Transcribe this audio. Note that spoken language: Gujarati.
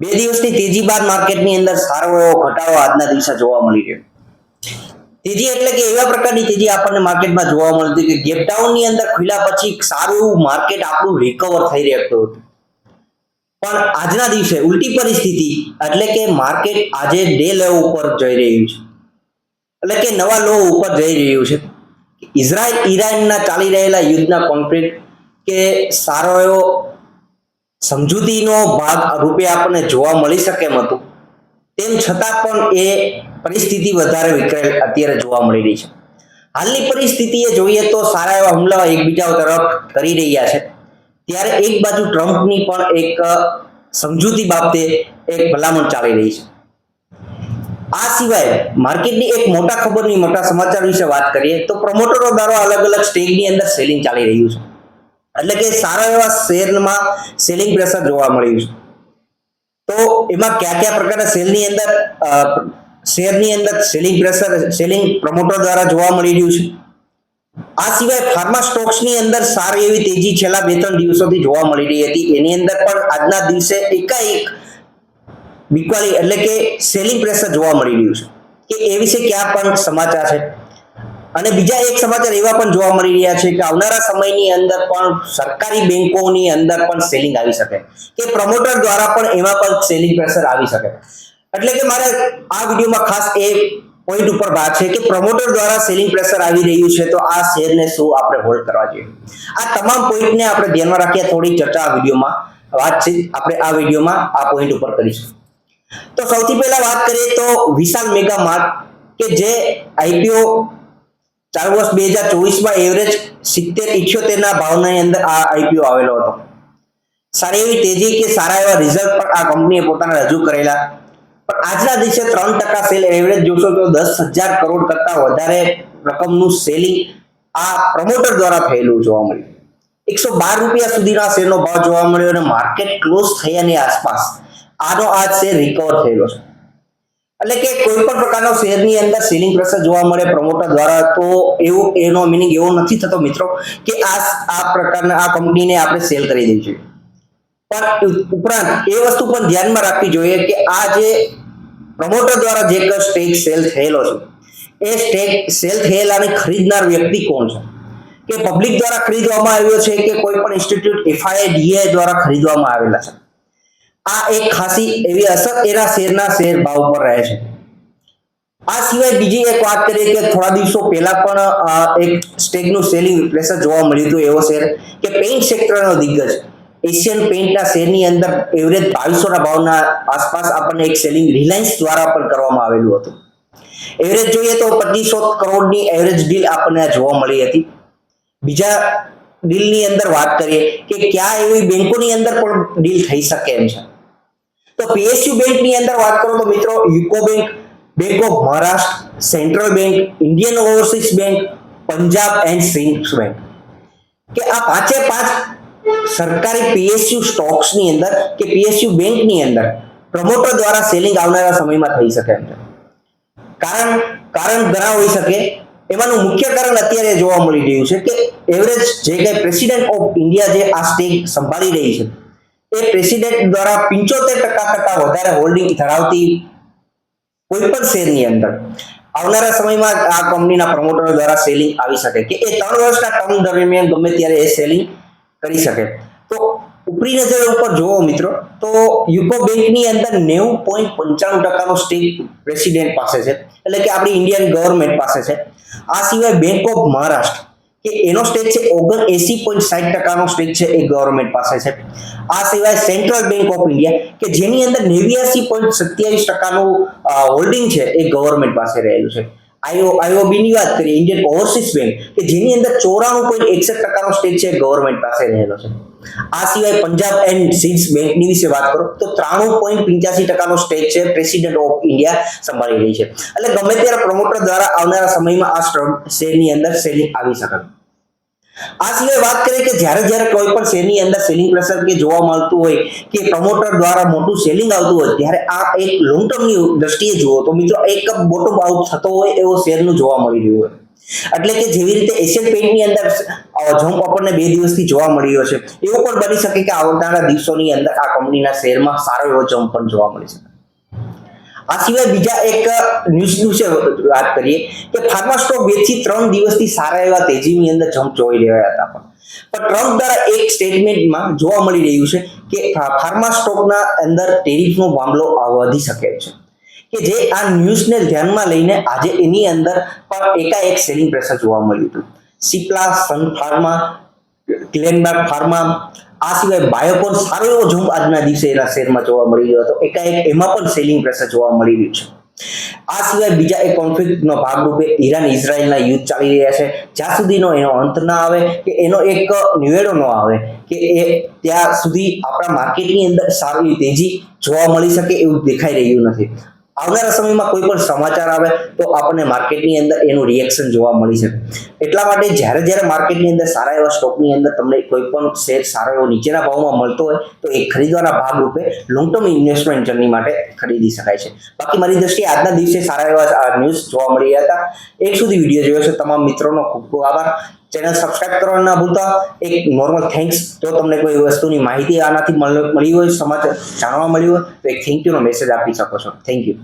બે દિવસની તેજી બાદ માર્કેટની અંદર સારો એવો ઘટાડો આજના દિવસે જોવા મળી રહ્યો. તેજી એટલે કે એવા પ્રકારની તેજી આપણને માર્કેટમાં જોવા મળતી કે ગેપ ડાઉનની અંદર ખુલ્યા પછી સારું એવું માર્કેટ આપણું રિકવર થઈ રહ્યું હતું. પણ આજના દિવસે ઉલટી પરિસ્થિતિ એટલે કે માર્કેટ આજે ડે લો ઉપર જઈ રહ્યું છે, એટલે કે નવા લો ઉપર જઈ રહ્યું છે. ઇઝરાયલ ઈરાનના ચાલી રહેલા યુદ્ધના કોન્ફ્લિક્ટ કે સારો એવો સમજૂતીનો ભાગ રૂપે આપણને જોવા મળી શકે એમ હતું, તેમ છતાં પણ એ પરિસ્થિતિ વધારે વિકરાળ અત્યારે જોવા મળી રહી છે. હાલની પરિસ્થિતિએ જોઈએ તો સારા એવા હુમલા એકબીજા તરફ કરી રહ્યા છે, ત્યારે એક બાજુ ટ્રમ્પની પણ એક સમજૂતી બાબતે એક ભલામણ ચાલી રહી છે. આ સિવાય માર્કેટની એક મોટા ખબરની મોટા સમાચાર વિશે વાત કરીએ તો પ્રમોટરો દ્વારા અલગ અલગ સ્ટેજની અંદર સેલિંગ ચાલી રહ્યું છે, એટલે કે સારા એવા શેરમાં સેલિંગ પ્રેશર જોવા મળ્યું છે. તો એમાં કયા કયા પ્રકારના શેરની અંદર સેલિંગ પ્રેશર સેલિંગ પ્રમોટર દ્વારા જોવા મળી રહ્યું છે. આ સિવાય ફાર્મા સ્ટોક્સની અંદર સારી એવી તેજી છેલ્લા 2-3 દિવસોથી જોવા મળી રહી હતી, એની અંદર પણ આજના દિવસે એકાએક બીકવાલી એટલે કે સેલિંગ પ્રેશર જોવા મળી રહ્યું છે કે એ વિશે ક્યાં પણ સમાચાર છે. અને બીજા એક સમાચાર એવા પણ જોવા મળી રહ્યા છે કે આવનારા સમયની અંદર પણ સરકારી બેંકોની અંદર પણ સેલિંગ આવી શકે કે પ્રમોટર દ્વારા પણ એમાં પણ સેલિંગ પ્રેશર આવી શકે. એટલે કે મારે આ વિડીયોમાં ખાસ એ પોઈન્ટ ઉપર વાત છે કે પ્રમોટર દ્વારા સેલિંગ પ્રેશર આવી રહ્યું છે, તો આ શેરને શું આપણે હોલ્ડ કરવા જોઈએ. આ તમામ પોઈન્ટને આપણે ધ્યાનમાં રાખીએ થોડી ચર્ચા આ વિડીયોમાં વાતચીત આપણે આ વિડીયોમાં આ પોઈન્ટ ઉપર કરીશું. તો સૌથી પહેલા વાત કરીએ તો વિશાલ મેગા માર્ટ કે જે આઈપીઓ ચાલુ વર્ષ 2024 માં એવરેજ 70-78 ના ભાવની અંદર આ આઈપીઓ આવેલો હતો. સારી એવી તેજી કે સારા એવા રિઝલ્ટ પણ આ કંપનીએ પોતાના રજૂ કરેલા, પણ આજના દિવસે 3% સેલ એવરેજ જોશો તો 10,000 કરોડ કરતા વધારે રકમનું સેલિંગ આ પ્રમોટર દ્વારા થયેલું જોવા મળ્યું. 112 રૂપિયા સુધીના શેરનો ભાવ જોવા મળ્યો અને માર્કેટ ક્લોઝ થયાની આસપાસ આનો આજ શેર રિકવર થયેલો છે. એટલે કે કોઈ પણ પ્રકારનો શેરની અંદર સેલિંગ પ્રેશર જોવા મળે પ્રમોટર દ્વારા તો એનો મીનિંગ એવો નથી થતો મિત્રો કે આ પ્રકારના આ કંપનીને આપણે સેલ કરી દેવી જોઈએ. પણ ઉપરાંત એ વસ્તુ પણ ધ્યાનમાં રાખવી જોઈએ કે આ જે પ્રમોટર દ્વારા જે સ્ટેક સેલ થયેલો છે એ સ્ટેક સેલ થયેલાને ખરીદનાર વ્યક્તિ કોણ છે, કે પબ્લિક દ્વારા ખરીદવામાં આવ્યો છે કે કોઈ પણ ઇન્સ્ટિટ્યૂટ FIDA દ્વારા ખરીદવામાં આવેલા છે. આ એક ખાસી એવી અસર એના શેર ભાવ પર રહે છે. આ સિવાય બીજી એક વાત કરીએ કે થોડા દિવસો પહેલા પણ એક સ્ટેકનું સેલિંગ પ્રેશર જોવા મળ્યું હતું. એવો શેર કે પેઇન્ટ સેક્ટરનો દિગ્ગજ એશિયન પેઇન્ટના શેરની અંદર એવરેજ 2200 ના ભાવના આસપાસ આપણને એક સેલિંગ રિલાયન્સ દ્વારા પણ કરવામાં આવેલું હતું. એવરેજ જોઈએ તો 2500 કરોડની એવરેજ ડીલ આપણને જોવા મળી હતી. બીજા ડીલની અંદર વાત કરીએ કે ક્યાં એવી બેંકોની અંદર પણ ડીલ થઈ શકે એમ છે, તો PSU બેંકની અંદર વાત કરો તો મિત્રો UCO bank, bank of Maharashtra, central bank, Indian overseas bank, Punjab and Sindh bank કે આ પાંચે પાંચ સરકારી PSU સ્ટોક્સની અંદર કે PSU બેંકની અંદર પ્રમોટર દ્વારા સેલિંગ આવનારા સમયમાં થઈ શકે એમ છે. કારણ ઘણા હોઈ શકે, એમાંનું મુખ્ય કારણ અત્યારે જોવા મળી રહ્યું છે કે એવરેજ જે કઈ પ્રેસિડેન્ટ ઓફ ઇન્ડિયા જે આ સ્ટેક સંભાળી રહી છે એ પ્રેસિડેન્ટ દ્વારા 75% કરતા વધારે હોલ્ડિંગ ધરાવતી કોઈ પણ શેરની અંદર આવનારા સમયમાં આ કંપનીના પ્રમોટર દ્વારા સેલિંગ આવી શકે કે એ 3 વર્ષના ટર્મ દરમિયાન ગમે ત્યારે એ સેલિંગ કરી શકે. તો ઉપરી નજર ઉપર જોવો મિત્રો તો યુકો બેંકની અંદર 90.95% નો સ્ટેક પ્રેસિડેન્ટ પાસે છે, એટલે કે આપણી ઇન્ડિયન ગવર્નમેન્ટ પાસે છે. આ સિવાય બેંક ઓફ મહારાષ્ટ્ર કે એનો સ્ટેક છે 79.60% નો સ્ટેક છે એ ગવર્નમેન્ટ પાસે છે. આ સિવાય સેન્ટ્રલ બેંક ઓફ ઇન્ડિયા કે જેની અંદર 89.27% નું હોલ્ડિંગ છે એ ગવર્નમેન્ટ પાસે રહેલું છે. IOB ની વાત કરીએ ઇન્ડિયન ઓવરસીઝ બેંક કે જેની અંદર 94.61% નો સ્ટેક છે ગવર્નમેન્ટ પાસે રહેલો છે. આ સિવાય પંજાબ એન્ડ સિંધ બેંકની વિશે વાત કરો તો 93.85% નો સ્ટેક છે પ્રેસિડેન્ટ ઓફ ઇન્ડિયા સંભાળી રહી છે. એટલે ગમે ત્યારે પ્રમોટર દ્વારા આવનારા સમયમાં આ શેરની અંદર સેલિંગ આવી શકે. આ સિવાય વાત કરીએ કે જ્યારે કોઈ પણ શેરની અંદર સેલિંગ પ્રેશર કે જોવા મળતું હોય કે પ્રમોટર દ્વારા મોટું સેલિંગ આવતું હોય ત્યારે આ એક લોંગ ટર્મની દ્રષ્ટિએ જુઓ તો મિત્રો એક બોટમ આઉટ થતો હોય એવો શેરનું જોવા મળી રહ્યું હોય. એટલે કે જેવી રીતે એશિયન પેઇન્ટની અંદર જમ્પ આપણને 2 દિવસથી જોવા મળી રહ્યો છે, એવું પણ બની શકે કે આવનારા દિવસોની અંદર આ કંપનીના શેરમાં સારો એવો જમ્પ પણ જોવા મળી શકે. આ સિવાય બીજા એક ન્યૂઝ વિશે વાત કરીએ કે ફાર્મા સ્ટોક 2 થી 3 દિવસથી સારા એવા તેજીની અંદર જમ્પ જોઈ રહ્યા હતા, પણ ટ્રમ્પ દ્વારા એક સ્ટેટમેન્ટમાં જોવા મળી રહ્યું છે કે ફાર્મા સ્ટોકના અંદર ટેરિફનો મામલો વધી શકે છે, કે જે આ ન્યૂઝને ધ્યાનમાં લઈને આજે એની અંદર પણ એકાએક સેલિંગ પ્રેશર જોવા મળ્યું હતું. Cipla, Sun Pharma, Glenmark pharma, આ સિવાય બાયોકોન સારો એવો જમ્પ આજના દિવસે એના શેરમાં જોવા મળી રહ્યો હતો, એકાએક એમાં પણ સેલિંગ પ્રેશર જોવા મળી રહ્યું છે. આ સિવાય બીજા એક કોન્ફ્લિક્ટનો ભાગરૂપે ઈરાન ઇઝરાયલના યુદ્ધ ચાલી રહ્યા છે, જ્યાં સુધીનો એનો અંત ના આવે કે એનો એક નિવેડો ન આવે કે ત્યાં સુધી આપણા માર્કેટની અંદર સારી તેજી જોવા મળી શકે એવું દેખાઈ રહ્યું નથી. આવનારા સમયમાં કોઈ પણ સમાચાર આવે તો આપણને માર્કેટની અંદર એનું રિએક્શન જોવા મળી શકે. એટલા માટે જ્યારે માર્કેટની અંદર સારા એવા સ્ટોકની અંદર તમને કોઈ પણ શેર સારો એવો નીચેના ભાવમાં મળતો હોય તો એ ખરીદવાના ભાગરૂપે લોંગ ટર્મ ઇન્વેસ્ટમેન્ટ જર્ની માટે ખરીદી શકાય છે. બાકી મારી દ્રષ્ટિએ આજના દિવસે સારા એવા ન્યૂઝ જોવા મળી રહ્યા હતા. એક સુધી વિડીયો જોયો છે તમામ મિત્રોનો ખૂબ ખૂબ આભાર. ચેનલ સબસ્ક્રાઇબ કરવાનું ના ભૂલતા. એક નોર્મલ થેન્ક્સ, જો તમને કોઈ વસ્તુની માહિતી આનાથી મળી હોય, સમાચાર જાણવા મળ્યું હોય તો એક થેન્ક યુ નો મેસેજ આપી શકો છો. Thank you.